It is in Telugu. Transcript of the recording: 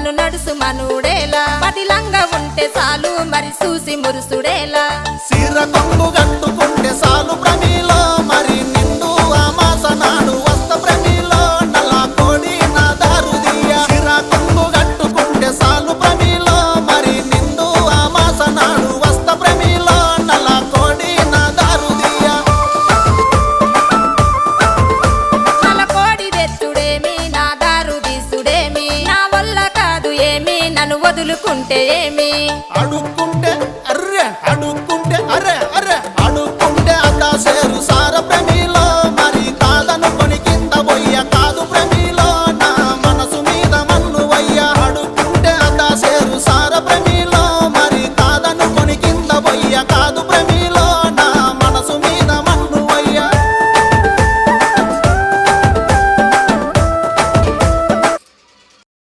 నన్ను నడుసు మనుడేలా పదిలంగా ఉంటే చాలు మరి చూసి మురుసుడేలా సిర కొంగు కట్టుకుంటే సాలు ప్రమిలో మరి నిండు అమాస నాడు వస్త ప్రమిలో నల్ల కోడి నా దారుదియ సిర కొంగు కట్టుకుంటే సాలు ప్రమిలో మరి నిండు అమాస నాడు వస్త ప్రమిలో నల్ల కోడి నా దారుదియ నల్ల కోడి తెచ్చుడేమి నా దారు తీసుడేమి నా వల్ల కాదు ఏమి నన్ను వదులుకుంటే ఏమి అడుక్కుంటే అర్రె అడుక్కుంటే